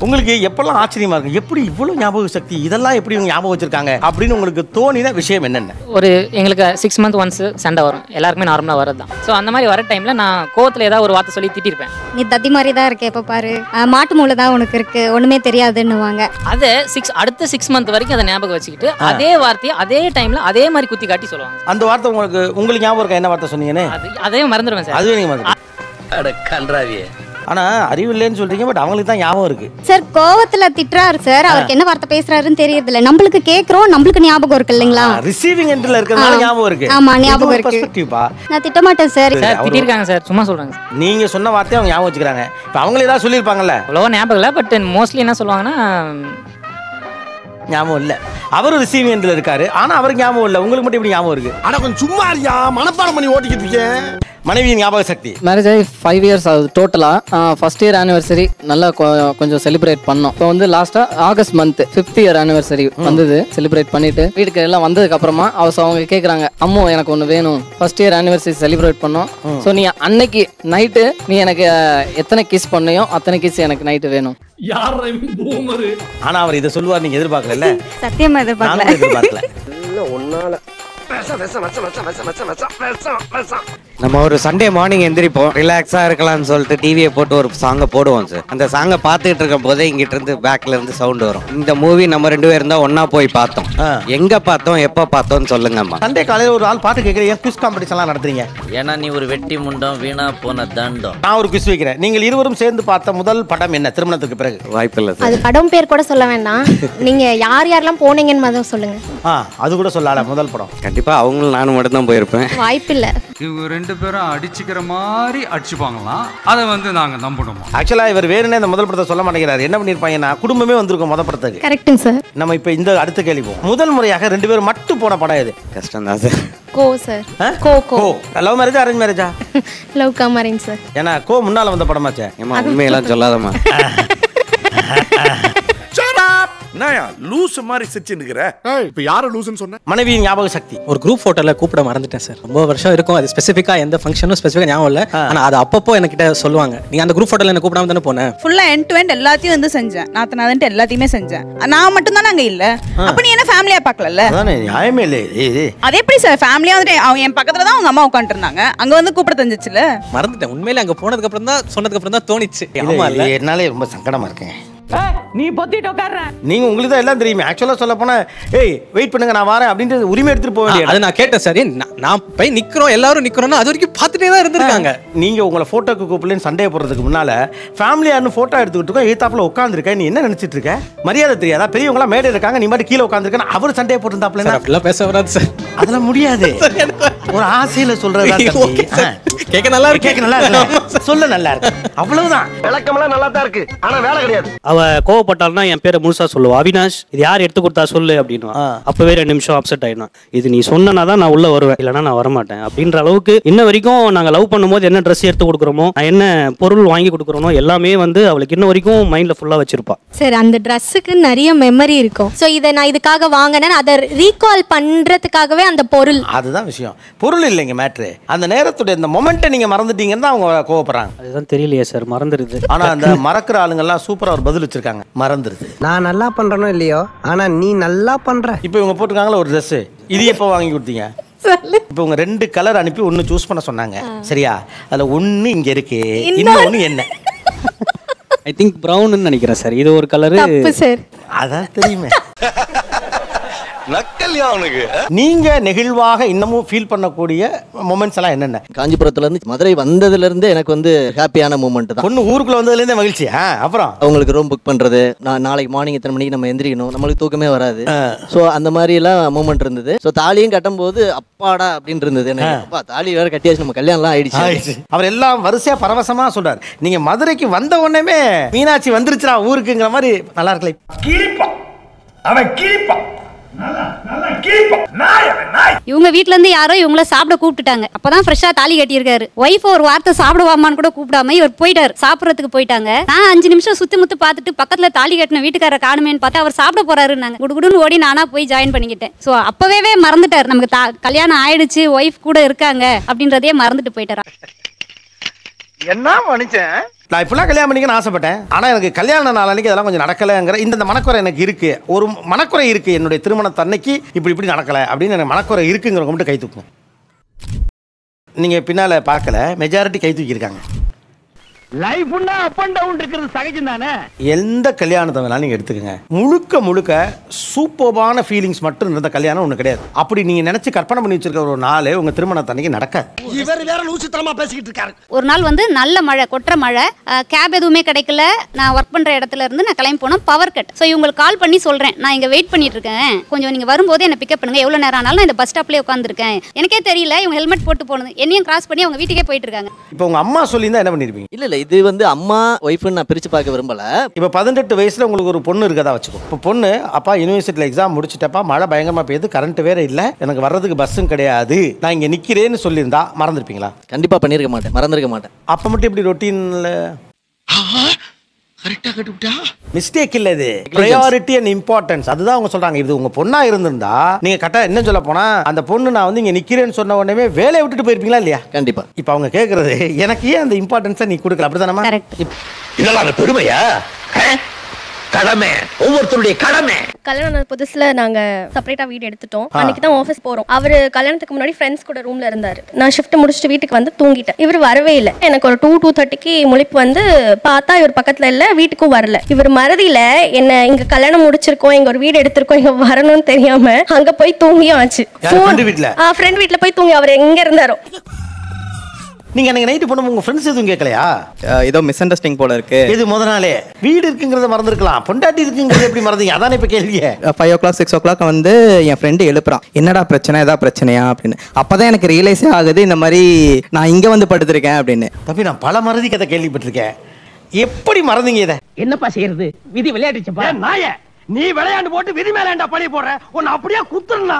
உங்களுக்கு எப்பெல்லாம் ஆச்சரியமா இருக்கு, எப்படி இவ்வளவு ஞாபக சக்தி, இதெல்லாம் எப்படி இவங்க ஞாபகம் வச்சிருக்காங்க அப்படின்னு உங்களுக்கு தோணின விஷயம் என்னென்ன? ஒரு எங்களுக்கு 6 months ஒன்ஸ் சண்டை வரும், எல்லாருக்குமே நார்மலாக வரது தான். ஸோ அந்த மாதிரி வர டைமில் நான் கோவத்தில் ஏதாவது ஒரு வார்த்தை சொல்லி திட்டிருப்பேன். நீ தத்தி மாதிரி தான் இருக்க, எப்போ பாரு மாட்டு மூளை தான் உனக்கு இருக்கு, ஒண்ணுமே தெரியாதுன்னுவாங்க. அதை அடுத்த 6 months வரைக்கும் அதை ஞாபகம் வச்சுக்கிட்டு அதே வார்த்தையை அதே டைமில் அதே மாதிரி குத்தி காட்டி சொல்லுவாங்க. அந்த வார்த்தை உங்களுக்கு ஞாபகம் இருக்கா? என்ன வார்த்தை சொன்னீங்கன்னு? அதே மறந்துடுவேன் சார். அதுவே நீங்க மறந்துடுவீங்க. ஆனா அறிவு இல்லைன்னு சொல்றீங்க, பட் அவங்களுக்கு தான் ஞாபகம் இருக்கு. சார் கோவத்துல திட்டுறாரு சார், அவருக்கு என்ன வார்த்தை பேசுறாருன்னு தெரியறது இல்ல. நம்மளுக்கு கேக்குறோம், நம்மளுக்கு ஞாபகம் இருக்கு இல்லைங்களா? ரிசீவிங் எண்ட்ல இருக்கறனால ஞாபகம் இருக்கு. ஆமா ஞாபகம் இருக்கு. பெர்ஸ்பெக்டிவ் நான் திட்ட மாட்டேன் சார். திட்டிருக்காங்க சார், சும்மா சொல்றாங்க. நீங்க சொன்ன வார்த்தையை அவங்க ஞாபகம் வச்சுக்கிறாங்க. இப்ப அவங்களே ஏதாவது சொல்லிருப்பாங்கல்ல? அவ்வளவா ஞாபகம் இல்லை, பட் மோஸ்ட்லி என்ன சொல்லுவாங்கன்னா ஞாபகம் இல்ல. அவரும் ரிசீவிங் எண்ட்ல இருக்காரு, ஆனா அவருக்கு ஞாபகம் இல்ல. உங்களுக்கு மட்டும் எப்படி ஞாபகம் இருக்கு? ஆனா கொஞ்சம் சும்மா இருக்கியா, மனப்பாடம் பண்ணி ஓட்டிக்கிட்டு இருக்கேன். மனைவியின் ஞாபக சக்தி. மேரேஜ் ஆகி 5 years ஆகுது டோட்டலாக. ஃபர்ஸ்ட் இயர் ஆனிவர்சரி நல்லா கொஞ்சம் செலிப்ரேட் பண்ணோம். இப்போ வந்து லாஸ்ட்டாக August month 5th year anniversary வந்தது. செலிப்ரேட் பண்ணிட்டு வீட்டுக்கு எல்லாம் வந்ததுக்கு அப்புறமா அவங்க கேட்குறாங்க, அம்மோ எனக்கு ஒன்று வேணும், ஃபர்ஸ்ட் இயர் ஆனிவர்சரி செலிப்ரேட் பண்ணோம். ஸோ நீ அன்னைக்கு நைட்டு நீ எனக்கு எத்தனை கிஸ் பண்ணியோ அத்தனை கிஸ் எனக்கு நைட்டு வேணும். ஆனா அவர் இதை சொல்லுவார், நீங்க எதிர்பார்க்கல. சத்தியமா எதிர்பார்க்கல. ஒன்னால நம்ம ஒரு சண்டே மார்னிங் எந்திரிப்போம், ரிலாக்ஸா இருக்கலாம்னு சொல்லிட்டு டிவியை போட்டு ஒரு சாங்கை போடுவோம் சார். அந்த சாங்கை பார்த்துட்டு இருக்கும் போதே இங்கிட்ட இருந்து பேக்ல இருந்து சவுண்ட் வரும். இந்த மூவி நம்ம 2 பேரும் தான் ஒன்னா போய் பார்த்தோம். எங்க பார்த்தோம், எப்ப பார்த்தோம்னு சொல்லுங்கம்மா. சண்டே காலையில ஒரு ஆள் பாட்டு கேட்கறீங்க, குவிஸ் காம்படிஷன்லாம் நடத்துறீங்க. ஏன்னா நீ ஒரு வெட்டி முண்டம், வீணா போன தண்டம். நான் ஒரு குவிஸ் வைக்கிறேன். நீங்கள் இருவரும் சேர்ந்து பார்த்த முதல் படம் என்ன திருமணத்துக்கு பிறகு? வாய்ப்பில்லை அது சார். படம் பேர் கூட சொல்ல வேண்டாம், நீங்க யார் யாரெல்லாம் போனீங்கன்னு மாதிரி சொல்லுங்க. அது கூட சொல்லல. முதல் படம் கண்டிப்பா அவங்களும் நானும் மட்டும் தான் போயிருப்பேன். வாய்ப்பில்லை. இவங்க 2 பேரும் அடிச்சுக்கிற மாதிரி அடிச்சுப்பாங்களாம், அதை வந்து நாங்க நம்பணுமா? ஆக்சுவலா இவர் வேணுனே இந்த முதல் படத்தை சொல்ல மாட்டேங்கிறாரு. என்ன பண்ணிருப்பாங்கன்னா குடும்பமே வந்திருக்கும் முதல் படத்துக்கு. கரெக்ட்டுங்க சார். நம்ம இப்ப இந்த அடுத்த கேள்வி போவோம். முதல் முறையாக 2 பேரும் மட்டும் போன படம் எது? கஷ்டம் தான் சார். கோ சார். கோ லவ் மேரேஜா அரேஞ்ச் மேரேஜா? Love cum arrange sir. ஏன்னா கோ முன்னால வந்த படமாச்சே. ஏமா உண்மையெல்லாம் சொல்லாதம்மா. நாயா லூஸ் மாதிரி சிரிச்சுன்னுக்கிற. இப்ப யார லூஸ்னு சொன்ன? மனைவியின் ஞாபக சக்தி. ஒரு குரூப் போட்டோல கூப்பிட மறந்துட்டேன் சார். ரொம்ப வருஷம் இருக்கும், அது ஸ்பெசிஃபிக்கா எந்த ஃபங்க்ஷனும் ஸ்பெசிஃபிக்கா ஞாபகம் இல்ல. ஆனா அது அப்பப்போ என்கிட்ட சொல்லுவாங்க, நீங்க அந்த குரூப் போட்டோல என்ன கூப்பிடாம தானே போனேன். ஃபுல்லா எண்ட் டு எண்ட் எல்லாத்தையும் வந்து செஞ்சேன். நாத்தனாதன்ட்டு எல்லாத்தையுமே செஞ்சேன். நான் மட்டும் தான் அங்க இல்ல. அப்ப நீ என்ன ஃபேமிலியா பார்க்கல? அதானே நியாயமே இல்ல. அது எப்படி சார் ஃபேமிலியா வந்து அவங்க என் பக்கத்துல தான் அவங்க அம்மா உட்கார்ந்து இருந்தாங்க, அங்க வந்து கூப்பிட தெரிஞ்சிச்சுல. மறந்துட்டேன் உண்மையிலே. அங்க போனதுக்கு அப்புறம் தான் சொன்னதுக்கு அப்புறம் தான் தோணிச்சு. ஆமா இல்ல, என்னாலே ரொம்ப சங்கடமா இருக்கேன். நீ பொத்திட்டு உட்கார்ற. நீங்க உங்களுக்கு தான் எல்லாம் தெரியுமே. ஆக்சுவலா சொல்ல போனா ஏய் வெயிட் பண்ணுங்க நான் வரேன் அப்படின்ட்டு உரிமை எடுத்துட்டு போக வேண்டியது. அது நான் கேட்டேன் சார். நான் போய் நிக்கிறோம், எல்லாரும் நிக்கிறோம்னா அது வரைக்கும் பார்த்துட்டே தான் இருந்திருக்காங்க. நீங்க உங்களை போட்டோக்கு கூப்பிடலன்னு சண்டே போடுறதுக்கு முன்னால ஃபேமிலியான்னு போட்டோ எடுத்துக்கிட்டு இருக்கோம், எய்தாப்புல உட்காந்துருக்க. நீ என்ன நினைச்சிட்டு இருக்க? மரியாதை தெரியாதா? பெரியவங்க எல்லாம் மேடை இருக்காங்க, நீ மட்டும் கீழே உட்காந்துருக்க. அவர் சண்டே போட்டுருந்தாப்ல. அப்படிலாம் பேச வராது சார். அதெல்லாம் முடியாது. ஒரு ஆசையில சொல்றதா கேட்க நல்லா இருக்கு. கேட்க நல்லா இருக்கு, சொல்ல நல்லா இருக்கு, அவ்வளவுதான். விளக்கமெல்லாம் நல்லா தான் இருக்கு, ஆனா வேலை கிடையாது. அவ கோவப்பட்டால்னா என் பேரை முழுசா சொல்லுவா, அவினாஷ் இது யார் எடுத்து கொடுத்தா சொல்லு அப்படின்னு. அப்பவே 2 நிமிஷம் அப்செட் ஆயிடும். இது நீ சொன்னா தான் நான் உள்ள வருவேன், இல்லைன்னா நான் வரமாட்டேன் அப்படின்ற அளவுக்கு. இன்ன வரைக்கும் நாங்க லவ் பண்ணும்போது என்ன ட்ரெஸ் எடுத்து கொடுக்குறோமோ, என்ன பொருள் வாங்கி கொடுக்குறோமோ எல்லாமே வந்து அவளுக்கு இன்ன வரைக்கும் மைண்ட்ல ஃபுல்லா வச்சிருப்பா. சார் அந்த ட்ரெஸ்ஸுக்கு நிறைய மெமரி இருக்கும். ஸோ இதை நான் இதுக்காக வாங்கினேன், அதை ரீகால் பண்றதுக்காகவே அந்த பொருள். அதுதான் விஷயம். பொருள் இல்லைங்க மேட்ரு. அந்த நேரத்துடைய இந்த மொமெண்ட்டை நீங்க மறந்துட்டீங்கன்னு தான் அவங்க கோவப்படுறாங்க. அதுதான் தெரியலையே சார், மறந்துடுது. ஆனா அந்த மறக்கிற ஆளுங்க எல்லாம் சூப்பரா ஒரு பதில் வச்சிருக்காங்க, மறந்துருது. நான் நல்லா பண்றனோ இல்லையோ, ஆனா நீ நல்லா பண்ற. இப்போ இவங்க போட்டுருக்காங்களா ஒரு ட்ரெஸ், இது எப்போ வாங்கி கொடுத்தீங்க? இப்போ உங்க 2 கலர் அனுப்பி 1 சூஸ் பண்ண சொன்னாங்க, சரியா? அதுல 1 இங்க இருக்கு, இன்னொன்னு என்ன? ஐ திங்க் பிரவுன்னு நினைக்கிறேன் சார். இது ஒரு கலரு. சார் அதான் தெரியுமே. நக்கல்யா அவனுக்கு. நீங்க நெகிழ்வாக இன்னமும் ஃபீல் பண்ணக்கூடிய மொமெண்ட்ஸ் எல்லாம் என்னென்ன? காஞ்சிபுரத்துல இருந்து மதுரை வந்ததுல இருந்து எனக்கு வந்து ஹாப்பியான மூமெண்ட் தான். பொண்ணு ஊருக்குள்ள வந்ததுல இருந்தே மகிழ்ச்சி. அப்புறம் அவங்களுக்கு ரூம் புக் பண்றது, நாளைக்கு மார்னிங் எத்தனை மணிக்கு நம்ம எந்திரிக்கணும், நம்மளுக்கு தூக்கமே வராது. ஸோ அந்த மாதிரி எல்லாம் மூமெண்ட் இருந்தது. ஸோ தாலியும் கட்டும் போது அப்பாடா அப்படின்னு இருந்தது எனக்கு. அப்பா தாலி வேற கட்டியாச்சு, நம்ம கல்யாணம்லாம் ஆயிடுச்சு. அவர் எல்லாம் வரிசையா பரவசமா சொல்றாரு. நீங்க மதுரைக்கு வந்த உடனே மீனாட்சி வந்துருச்சுடா ஊருக்குங்கிற மாதிரி நல்லா இருக்கல. கீப்பா அவன் கீப்பா. இவங்க வீட்ல இருந்து யாரோ இவங்கள சாப்பிட கூப்பிட்டுட்டாங்க. அப்பதான் ஃப்ரெஷ்ஷா தாலி கட்டியிருக்காரு. ஒய்ஃப் ஒரு வார்த்தை சாப்பிடுவாமான்னு கூட கூப்பிடாம இவர் போயிட்டாரு, சாப்பிடறதுக்கு போயிட்டாங்க. நான் 5 நிமிஷம் சுத்தி முத்து பார்த்துட்டு பக்கத்துல தாலி கட்டின வீட்டுக்கார காணுமேன்னு பார்த்தா அவர் சாப்பிட போறாரு. நாங்க குடுகுடுன்னு ஓடி நானா போய் ஜாயின் பண்ணிக்கிட்டேன். ஸோ அப்பவே மறந்துட்டாரு, நமக்கு கல்யாணம் ஆயிடுச்சு, ஒய்ஃப் கூட இருக்காங்க அப்படின்றதே மறந்துட்டு போயிட்டாரா. என்ன மனுஷன் நான் இப்பெல்லாம் கல்யாணம் பண்ணிக்கணும்னு ஆசைப்பட்டேன். ஆனால் எனக்கு கல்யாண நாள் அன்னைக்கு அதெல்லாம் கொஞ்சம் நடக்கலைங்கிற இந்த மனக்குறை எனக்கு இருக்கு. ஒரு மனக்குறை இருக்கு, என்னுடைய திருமணத்தன்னைக்கு இப்படி நடக்கலை அப்படின்னு எனக்கு மனக்குறை இருக்குங்கிறவங்க மட்டும் கை தூக்குங்க. நீங்கள் பின்னால் பார்க்கல, மெஜாரிட்டி கை தூக்கியிருக்காங்க. லைஃப்னா அப் அண்ட் டவுன் இருக்கிறது சகஜம் தானே. எந்த கல்யாணத்தை வேணாலும் நீங்கள் எடுத்துக்கங்க, முழுக்க சூப்பர்பான ஃபீலிங்ஸ் மட்டும் இருந்த கல்யாணம் ஒன்று கிடையாது. அப்படி நீங்கள் நினச்சி கற்பனை பண்ணி வச்சிருக்க ஒரு நாள் உங்கள் திருமணத்தன்னைக்கு நடக்காது. இவர் வேற லூசுத்தனமா பேசிக்கிட்டு இருக்காரு. ஒரு நாள் வந்து நல்ல மழை, கொட்டுற மழை, கேப் எதுவுமே கிடைக்கல. நான் ஒர்க் பண்ணுற இடத்துல இருந்து நான் கிளம்பி போனோம், பவர் கட். ஸோ இவங்களுக்கு கால் பண்ணி சொல்கிறேன், நான் இங்கே வெயிட் பண்ணிட்டு இருக்கேன், கொஞ்சம் நீங்கள் வரும்போது என்னை பிக்கப் பண்ணுங்க, எவ்வளோ நேரம் ஆனாலும் நான் இந்த பஸ் ஸ்டாப்லேயே உட்காந்துருக்கேன். எனக்கே தெரியல இவங்க ஹெல்மெட் போட்டு போனது, என்னையும் கிராஸ் பண்ணி அவங்க வீட்டுக்கே போயிட்டு இருக்காங்க. இப்போ உங்கள் அம்மா சொல்லியிருந்தா என்ன பண்ணியிருப்பீங்க? இல்ல இது வந்து அம்மா ஒய்ஃப்னு நான் பிரிச்சு பார்க்க விரும்பல. இப்போ 18 வயசுல உங்களுக்கு ஒரு பொண்ணு இருக்கதா வச்சுக்கோ. இப்போ பொண்ணு, அப்பா யூனிவர்சிட்டியில் எக்ஸாம் முடிச்சுட்டப்பா, மழை பயங்கரமா பெய்யுது, கரண்ட் வேற இல்லை, எனக்கு வர்றதுக்கு பஸ்ஸும் கிடையாது, நான் இங்கே நிற்கிறேன்னு சொல்லியிருந்தா மறந்துருப்பீங்களா? கண்டிப்பா பண்ணிருக்க மாட்டேன், மறந்துருக்க மாட்டேன். அப்போ மட்டும் இப்படி ரொட்டீன்ல கரெக்டா கட்டுவிட்டா மிஸ்டேக் இல்ல, இது ப்ரையாரிட்டி அண்ட் இம்பார்ட்டன்ஸ். அதுதான் அவங்க சொல்றாங்க. இது உங்க பொண்ணா இருந்திருந்தா நீங்க கரெக்டா என்ன சொல்ல போனா, அந்த பொண்ணு நான் வந்து இங்க நிக்கிறேன்னு சொன்ன உடனே வேலையை விட்டுட்டு போயிருப்பீங்களா இல்லையா? கண்டிப்பா. இப்போ அவங்க கேட்கறது, எனக்கு ஏன் அந்த இம்பார்ட்டன்ஸை நீ கொடுக்கல, அப்படிதானமா? இதெல்லாம் அந்த பெருமையா? கடமை, ஒவ்வொருத்தருடைய கடமை. கல்யாணம் புதுசுல நாங்க செப்பரேட்டா வீடு எடுத்துட்டோம். அன்னைக்கு தான் ஆஃபீஸ் போறோம். அவரு கல்யாணத்துக்கு முன்னாடி ஃப்ரெண்ட்ஸ் கூட ரூம்ல இருந்தாரு. நான் ஷிஃப்ட் முடிச்சுட்டு வீட்டுக்கு வந்து தூங்கிட்டேன். இவர் வரவே இல்லை. எனக்கு ஒரு 2:30க்கு முழிப்பு வந்து பார்த்தா இவர் பக்கத்துல இல்ல, வீட்டுக்கும் வரல. இவர் மறதியில என்ன இங்க கல்யாணம் முடிச்சிருக்கோம், இங்க ஒரு வீடு எடுத்திருக்கோம், இங்க வரணும்னு தெரியாம அங்க போய் தூங்கியும் ஆச்சு. ஃப்ரெண்ட் வீட்டுல போய் தூங்கி அவர் எங்க இருந்தாரோ. நீங்க அன்னைக்கு நைட்டு போன உங்க ஃப்ரெண்ட்ஸ் எதுவும் கேட்கலையா? ஏதோ மிஸ் அண்டர்ஸ்டாண்டிங் போல இருக்கு. இது முத நாளே வீடு இருக்குங்கிறத மறந்துருக்கலாம், பொண்டாட்டி இருக்குங்கிறத எப்படி மறந்தீங்க? அதானே இப்ப கேள்வியே. 5 o'clock 6 o'clock வந்து என் ஃப்ரெண்டு எழுப்புறான், என்னடா பிரச்சனை, ஏதாவது பிரச்சனையா அப்படின்னு. அப்பதான் எனக்கு ரியலைஸே ஆகுது, இந்த மாதிரி நான் இங்க வந்து படுத்திருக்கேன் அப்படின்னு. தம்பி, நான் பல மறதி கதை கேள்விப்பட்டிருக்கேன், எப்படி மறந்தீங்க இதை? என்னப்பா செய்யறது, விதி விளையாடுச்சுப்பா. நாய, நீ விளையாண்டு போட்டு விதி மேலேண்டா பழி போடுற, உன்னை அப்படியே குத்துறா.